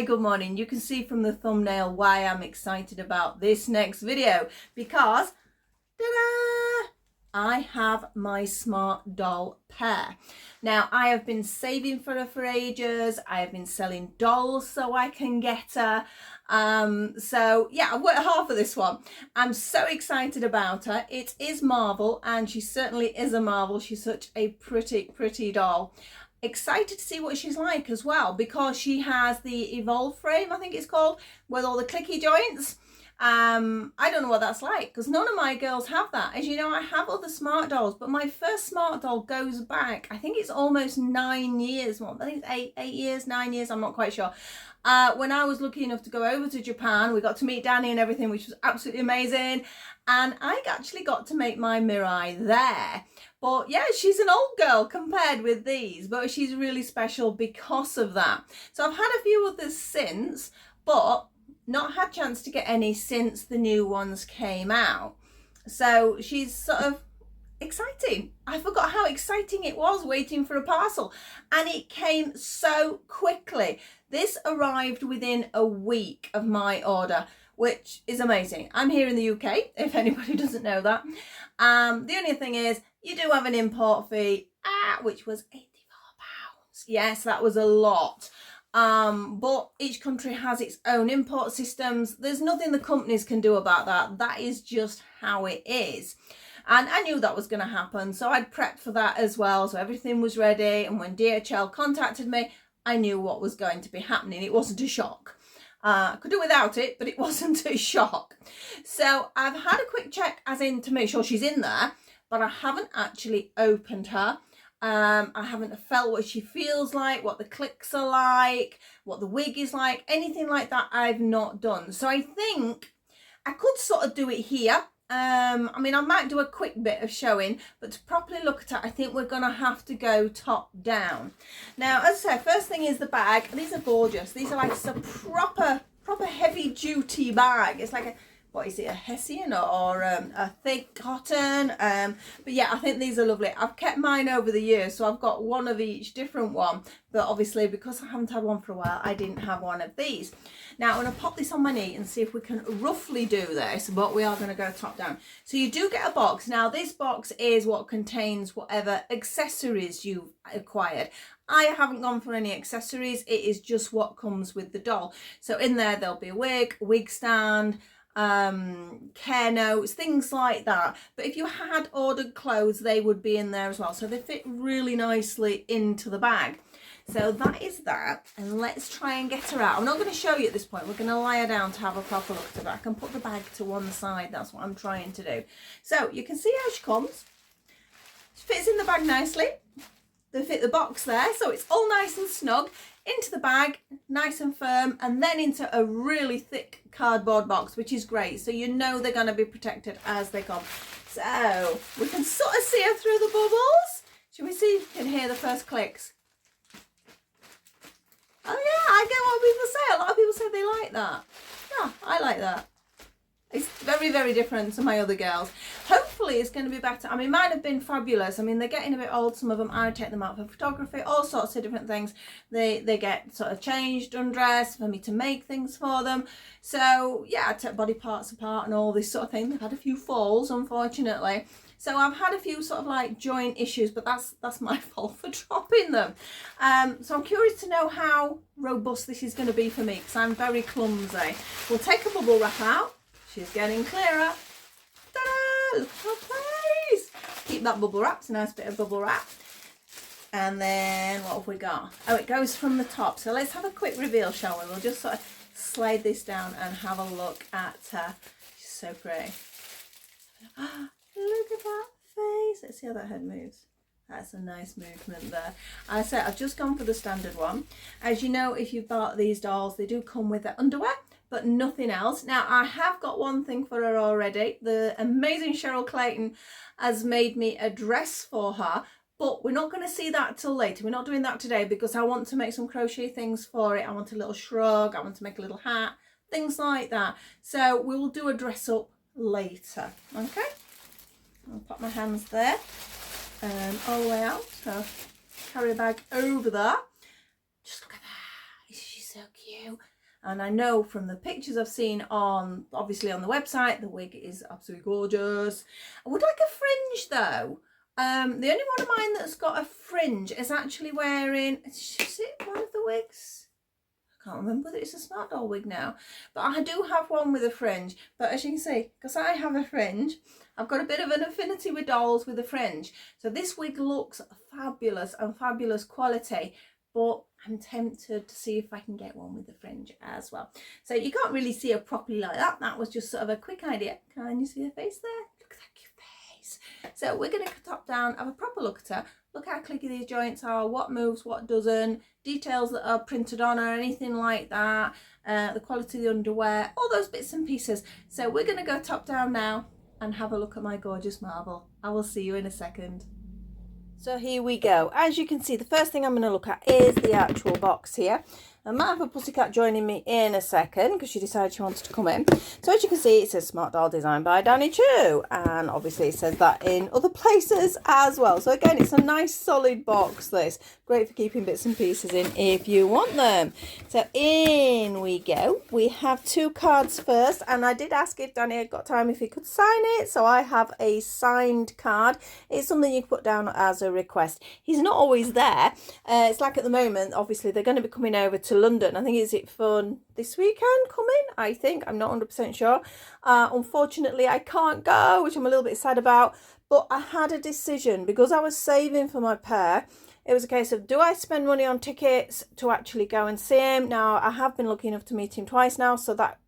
Hi, good morning. You can see from the thumbnail why I'm excited about this next video because ta-da, I have my Smartdoll Pear. Now, I have been saving for her for ages. I have been selling dolls so I can get her. So yeah, I've worked hard for this one. I'm so excited about her. It is Marvel, and she certainly is a marvel. She's such a pretty doll. Excited to see what she's like as well, because she has the Evolve frame, I think it's called, with all the clicky joints. I don't know what that's like, because none of my girls have that. As you know, I have other smart dolls, but my first smart doll goes back, I think it's almost 9 years. Well, I think it's 8 years, 9 years, I'm not quite sure. When I was lucky enough to go over to Japan, we got to meet Danny and everything, which was absolutely amazing. And I actually got to make my Mirai there. But yeah, she's an old girl compared with these, but she's really special because of that. So I've had a few others since, but not had a chance to get any since the new ones came out. So she's sort of exciting. I forgot how exciting it was waiting for a parcel, and it came so quickly. This arrived within a week of my order, which is amazing. I'm here in the UK, if anybody doesn't know that. The only thing is, you do have an import fee, which was £84. Yes, that was a lot. But each country has its own import systems. There's nothing the companies can do about that. That is just how it is. And I knew that was going to happen, so I'd prepped for that as well. So everything was ready. And when DHL contacted me, I knew what was going to be happening. It wasn't a shock. I could do without it, but it wasn't a shock. So I've had a quick check, as in to make sure she's in there, but I haven't actually opened her. I haven't felt what she feels like, what the clicks are like, what the wig is like, anything like that I've not done. So I think I could sort of do it here. I mean, I might do a quick bit of showing, but to properly look at it, I think we're going to have to go top down. Now, as I said, first thing is the bag. These are gorgeous. These are like a proper heavy duty bag. It's like a, what is it, a Hessian or a thick cotton? But yeah, I think these are lovely. I've kept mine over the years, so I've got one of each different one. But obviously, because I haven't had one for a while, I didn't have one of these. Now, I'm going to pop this on my knee and see if we can roughly do this, but we are going to go top down. So you do get a box. Now, this box is what contains whatever accessories you've acquired. I haven't gone for any accessories. It is just what comes with the doll. So in there, there'll be a wig stand, care notes, things like that. But if you had ordered clothes, they would be in there as well. So they fit really nicely into the bag. So that is that, and let's try and get her out. I'm not going to show you at this point. We're going to lie her down to have a proper look at her back and put the bag to one side. That's what I'm trying to do. So you can see how she comes. She fits in the bag nicely. They fit the box there, so it's all nice and snug. Into the bag, nice and firm, and then into a really thick cardboard box, which is great. So you know they're going to be protected as they come. So we can sort of see her through the bubbles. Shall we see if you can hear the first clicks? Oh yeah, I get what people say. A lot of people say they like that. Yeah, I like that. It's very different to my other girls. Hopefully it's going to be better. I mean, mine have been fabulous. I mean, they're getting a bit old. Some of them, I take them out for photography, all sorts of different things. They get sort of changed, undressed, for me to make things for them. So yeah, I take body parts apart and all this sort of thing. They've had a few falls, unfortunately. So I've had a few sort of like joint issues, but that's my fault for dropping them. So I'm curious to know how robust this is going to be for me, because I'm very clumsy. We'll take a bubble wrap out. She's getting clearer. Ta-da! Look how nice. Keep that bubble wrap. It's a nice bit of bubble wrap. And then what have we got? Oh, it goes from the top. So let's have a quick reveal, shall we? We'll just sort of slide this down and have a look at her. She's so pretty. Look at that face. Let's see how that head moves. That's a nice movement there. I said I've just gone for the standard one. As you know, if you've bought these dolls, they do come with their underwear, but nothing else. Now, I have got one thing for her already. The amazing Cheryl Clayton has made me a dress for her, but we're not going to see that till later. We're not doing that today because I want to make some crochet things for it. I want a little shrug. I want to make a little hat, things like that. So we will do a dress up later. Okay. I'll pop my hands there and all the way out. Carry a bag over there. Just look at that. Isn't she so cute? And I know from the pictures I've seen on, obviously on the website, the wig is absolutely gorgeous. I would like a fringe though. The only one of mine that's got a fringe is actually wearing, is it one of the wigs? I can't remember whether it's a Smartdoll wig now, but I do have one with a fringe. But as you can see, because I have a fringe, I've got a bit of an affinity with dolls with a fringe. So this wig looks fabulous and fabulous quality, but I'm tempted to see if I can get one with the fringe as well. So you can't really see her properly like that. That was just sort of a quick idea. Can you see her face there? Look at that cute face. So we're going to top down, have a proper look at her. Look how clicky these joints are, what moves, what doesn't, details that are printed on or anything like that, the quality of the underwear, all those bits and pieces. So we're going to go top down now and have a look at my gorgeous marble. I will see you in a second. So here we go. As you can see, the first thing I'm going to look at is the actual box here. I might have a pussycat joining me in a second because she decided she wanted to come in. So as you can see, it says Smartdoll designed by Choo, and obviously it says that in other places as well. So again, it's a nice solid box, this. Great for keeping bits and pieces in if you want them. So in we go. We have 2 cards first, and I did ask if Danny had got time if he could sign it. So I have a signed card. It's something you can put down as a request. He's not always there. It's like at the moment, obviously they're going to be coming over to London. I think is it fun this weekend coming? I think. I'm not 100% sure. Unfortunately, I can't go, which I'm a little bit sad about. But I had a decision because I was saving for my pair. It was a case of, do I spend money on tickets to actually go and see him? Now, I have been lucky enough to meet him twice now, so that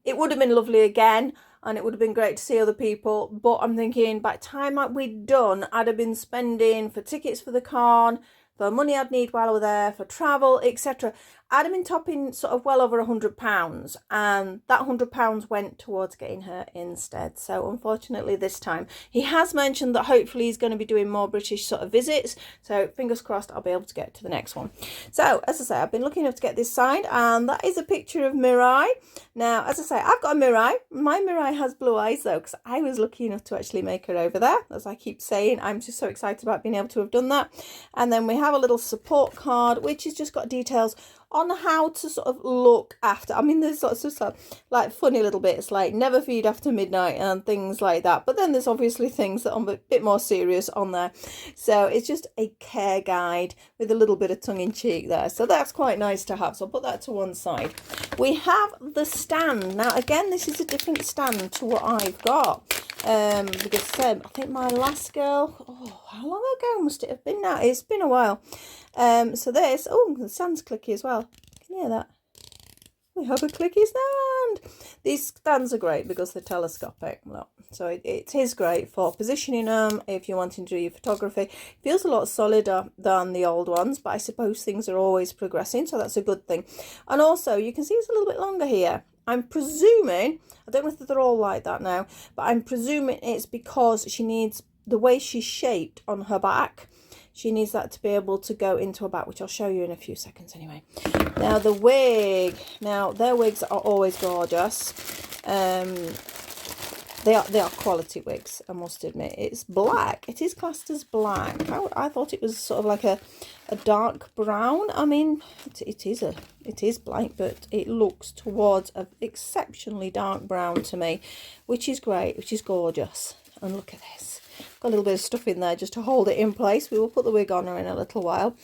it would have been lovely again, and it would have been great to see other people. But I'm thinking by the time we'd done, I'd have been spending for tickets for the con, for money I'd need while I was there, for travel, etc. I'd have been topping sort of well over £100, and that £100 went towards getting her instead. So unfortunately this time, he has mentioned that hopefully he's going to be doing more British sort of visits. So fingers crossed I'll be able to get to the next one. So as I say, I've been lucky enough to get this signed, and that is a picture of Mirai. Now, as I say, I've got a Mirai. My Mirai has blue eyes though, because I was lucky enough to actually make her over there. As I keep saying, I'm just so excited about being able to have done that. And then we have a little support card, which has just got details on how to sort of look after. I mean, there's lots of stuff like funny little bits like never feed after midnight and things like that. But then there's obviously things that are a bit more serious on there. So it's just a care guide with a little bit of tongue in cheek there. So that's quite nice to have. So I'll put that to one side. We have the stand. Now, again, this is a different stand to what I've got. Because I think my last girl, how long ago must it have been now? It's been a while. So this, the stand's clicky as well. Can you hear that? We have a clicky stand. These stands are great because they're telescopic. So it is great for positioning them if you're wanting to do your photography. It feels a lot solider than the old ones, but I suppose things are always progressing, so that's a good thing. And also, you can see it's a little bit longer here. I'm presuming, I don't know if they're all like that now, but I'm presuming it's because she needs, the way she's shaped on her back, she needs that to be able to go into her back, which I'll show you in a few seconds anyway. Now the wig, now their wigs are always gorgeous. They are quality wigs, I must admit. It's black. It is classed as black. I thought it was sort of like a dark brown. I mean, it is black, but it looks towards an exceptionally dark brown to me, which is great, which is gorgeous. And look at this. Got a little bit of stuff in there just to hold it in place. We will put the wig on her in a little while.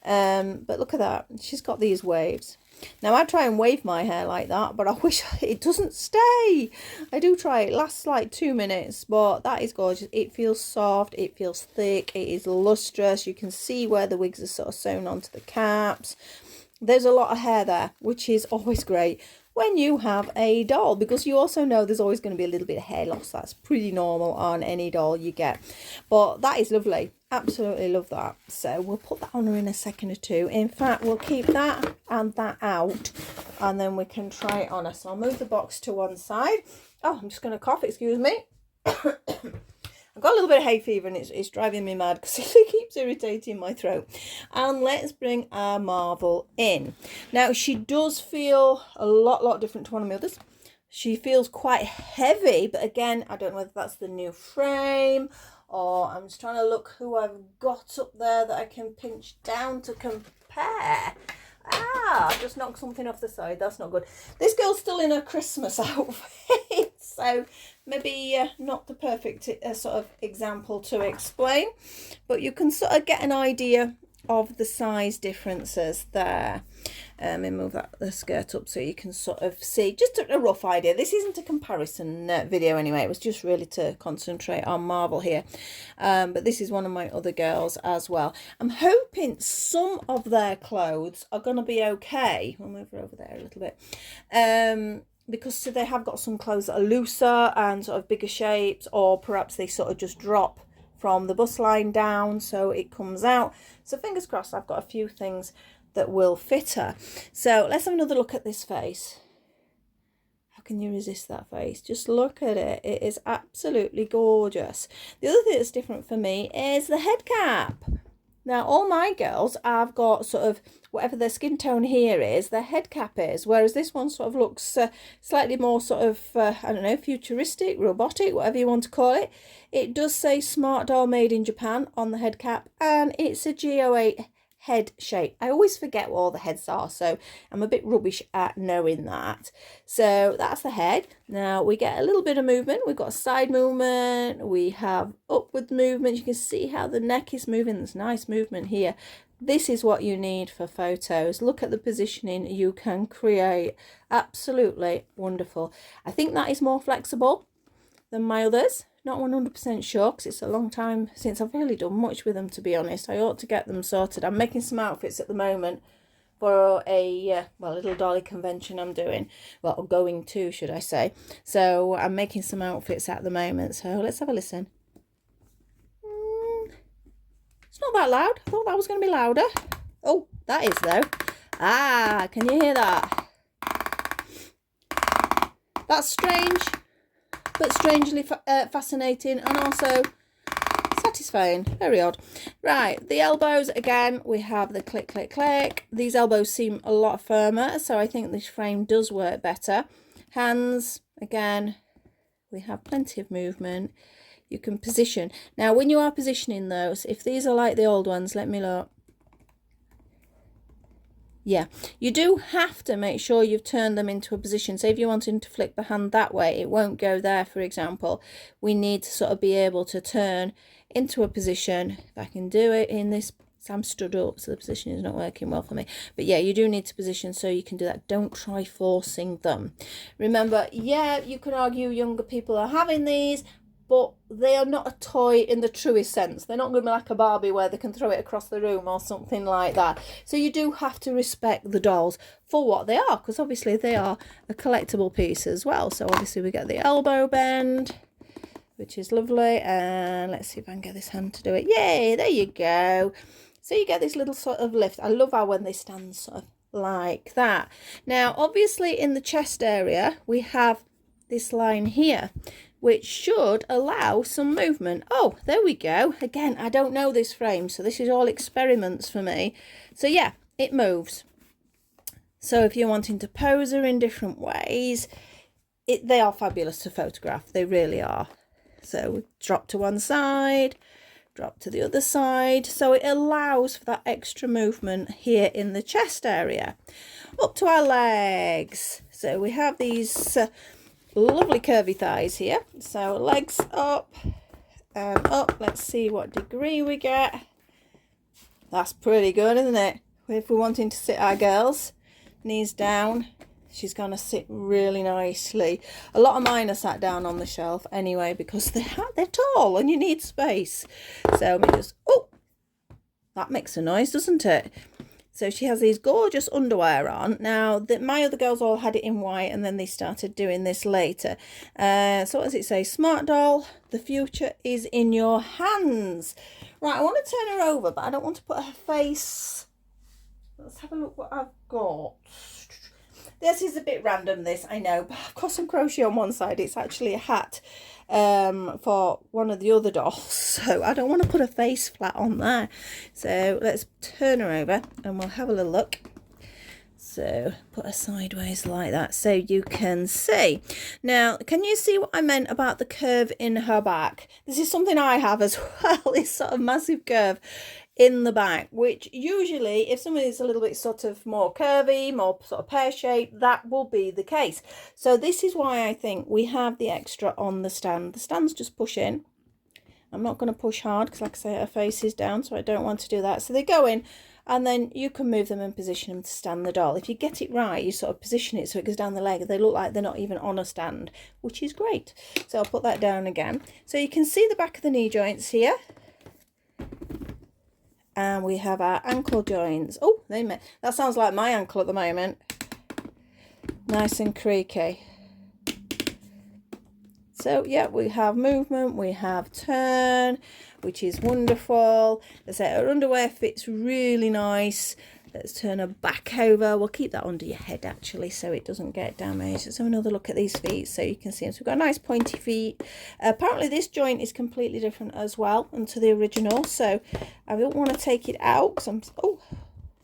But look at that. She's got these waves. Now, I try and wave my hair like that, but I wish it doesn't stay. I do try. It lasts like 2 minutes, but that is gorgeous. It feels soft. It feels thick. It is lustrous. You can see where the wigs are sort of sewn onto the caps. There's a lot of hair there, which is always great when you have a doll, because you also know there's always going to be a little bit of hair loss. That's pretty normal on any doll you get. But that is lovely. Absolutely love that. So we'll put that on her in a second or two. In fact, we'll keep that and that out, and then we can try it on her. So I'll move the box to one side. Oh, I'm just going to cough, excuse me. I've got a little bit of hay fever and it's driving me mad because it keeps irritating my throat. And let's bring our Marvel in. Now, she does feel a lot different to one of the others. She feels quite heavy, but again, I don't know whether that's the new frame, or I'm just trying to look who I've got up there that I can pinch down to compare. I just knocked something off the side. That's not good. This girl's still in her Christmas outfit, so maybe not the perfect sort of example to explain, but you can sort of get an idea of the size differences there. Let me move the skirt up so you can sort of see just a rough idea. This isn't a comparison video anyway, it was just really to concentrate on Marvel here, but this is one of my other girls as well. I'm hoping some of their clothes are going to be okay. We'll move her over there a little bit, because they have got some clothes that are looser and sort of bigger shapes, or perhaps they sort of just drop from the bust line down so it comes out. So fingers crossed, I've got a few things that will fit her. So let's have another look at this face. How can you resist that face? Just look at it. It is absolutely gorgeous. The other thing that's different for me is the head cap. Now, all my girls have got sort of whatever their skin tone here is, their head cap is, whereas this one sort of looks slightly more sort of, I don't know, futuristic, robotic, whatever you want to call it. It does say Smartdoll made in Japan on the head cap, and it's a G08 head shape. I always forget what all the heads are, so I'm a bit rubbish at knowing that. So that's the head. Now we get a little bit of movement. We've got a side movement, we have upward movement. You can see how the neck is moving. There's nice movement here. This is what you need for photos. Look at the positioning you can create. Absolutely wonderful. I think that is more flexible than my others. Not 100% sure because it's a long time since I've really done much with them, to be honest. I ought to get them sorted. I'm making some outfits at the moment for a well, little dolly convention I'm doing, well, going to, should I say. So I'm making some outfits at the moment, so let's have a listen. It's not that loud. I thought that was going to be louder. Oh, that is though. Ah, can you hear that? That's strange, but strangely fascinating and also satisfying. Very odd. Right, the elbows, again, we have the click, click, click. These elbows seem a lot firmer, so I think this frame does work better. Hands, again, we have plenty of movement. You can position. Now, when you are positioning those, if these are like the old ones, let me look. Yeah, you do have to make sure you've turned them into a position. So if you're wanting to flick the hand that way, it won't go there, for example. We need to sort of be able to turn into a position. If I can do it in this, I'm stood up, so the position is not working well for me. But yeah, you do need to position so you can do that. Don't try forcing them. Remember, yeah, you could argue younger people are having these, but they are not a toy in the truest sense. They're not going to be like a Barbie where they can throw it across the room or something like that. So you do have to respect the dolls for what they are, because obviously they are a collectible piece as well. So obviously we get the elbow bend, which is lovely. And let's see if I can get this hand to do it. Yay, there you go. So you get this little sort of lift. I love how when they stand sort of like that. Now, obviously in the chest area, we have this line here, which should allow some movement. Oh, there we go. Again, I don't know this frame, so this is all experiments for me. So yeah, it moves. So if you're wanting to pose her in different ways, they are fabulous to photograph. They really are. So we drop to one side, drop to the other side. So it allows for that extra movement here in the chest area. Up to our legs. So we have these lovely curvy thighs here. So legs up and up. Let's see what degree we get. That's pretty good, isn't it? If we're wanting to sit our girls, knees down, she's going to sit really nicely. A lot of mine are sat down on the shelf anyway because they're tall and you need space. So let me just, oh, that makes a noise, doesn't it? So she has these gorgeous underwear on. Now, my other girls all had it in white and then they started doing this later. So what does it say? Smartdoll, the future is in your hands. Right, I want to turn her over, but I don't want to put her face. Let's have a look what I've got. This is a bit random, this, I know, but I've got some crochet on one side. It's actually a hat for one of the other dolls, so I don't want to put a face flat on there. So let's turn her over and we'll have a little look. So put her sideways like that so you can see. Now, can you see what I meant about the curve in her back? This is something I have as well, this sort of massive curve in the back, which usually if somebody's a little bit sort of more curvy, more sort of pear-shaped, that will be the case. So this is why I think we have the extra on the stand. The stands just push in. I'm not going to push hard because, like I say, her face is down, so I don't want to do that. So they go in, and then you can move them and position them to stand the doll. If you get it right, you sort of position it so it goes down the leg. They look like they're not even on a stand, which is great. So I'll put that down again. So you can see the back of the knee joints here. And we have our ankle joints. Oh, that sounds like my ankle at the moment. Nice and creaky. So yeah, we have movement, we have turn, which is wonderful. As I say, her underwear fits really nice. Let's turn her back over. We'll keep that under your head actually so it doesn't get damaged. Let's have another look at these feet so you can see them. So we've got nice pointy feet. Apparently this joint is completely different as well to the original. So I don't want to take it out because I'm...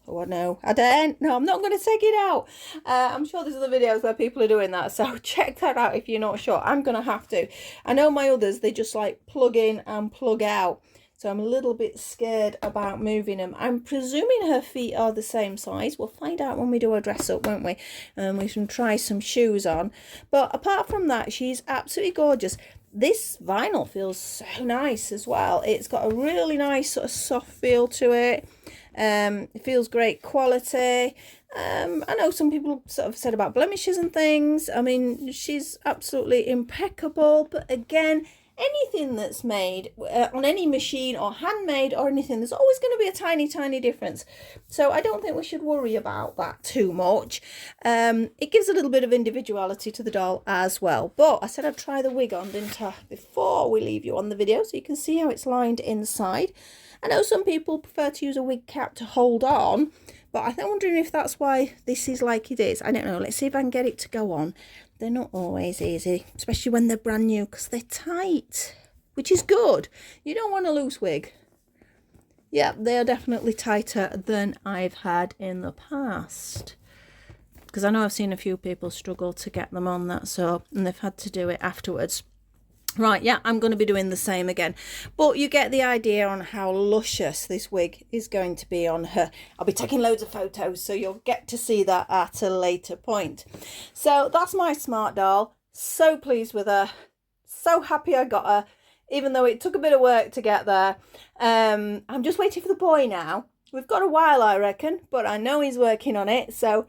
Oh, no, I don't. No, I'm not going to take it out. I'm sure there's other videos where people are doing that. So check that out if you're not sure. I'm going to have to. I know my others, they just like plug in and plug out. So I'm a little bit scared about moving them. I'm presuming her feet are the same size. We'll find out when we do her dress up, won't we? We can try some shoes on. But apart from that, she's absolutely gorgeous. This vinyl feels so nice as well. It's got a really nice sort of soft feel to it. It feels great quality. I know some people sort of said about blemishes and things. I mean, she's absolutely impeccable. But again, anything that's made on any machine or handmade or anything, there's always going to be a tiny difference. So I don't think we should worry about that too much. It gives a little bit of individuality to the doll as well. But I said I'd try the wig on, didn't I, before we leave you on the video, so you can see how it's lined inside. I know some people prefer to use a wig cap to hold on, but I'm wondering if that's why this is like it is. I don't know. Let's see if I can get it to go on. They're not always easy, especially when they're brand new, because they're tight, which is good. You don't want a loose wig. Yeah, they're definitely tighter than I've had in the past. Because I know I've seen a few people struggle to get them on that, so, and they've had to do it afterwards. Right, yeah, I'm going to be doing the same again. But you get the idea on how luscious this wig is going to be on her. I'll be taking loads of photos, so you'll get to see that at a later point. So that's my smart doll. So pleased with her. So happy I got her, even though it took a bit of work to get there. I'm just waiting for the boy now. We've got a while, I reckon, but I know he's working on it, so...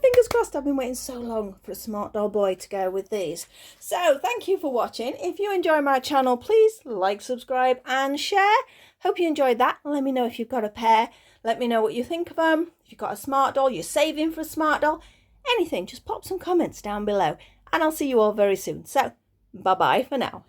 fingers crossed. I've been waiting so long for a smart doll boy to go with these. So thank you for watching. If you enjoy my channel, please like, subscribe and share. Hope you enjoyed that. Let me know if you've got a pair. Let me know what you think of them. If you've got a smart doll, you're saving for a smart doll, anything, just pop some comments down below and I'll see you all very soon. So bye bye for now.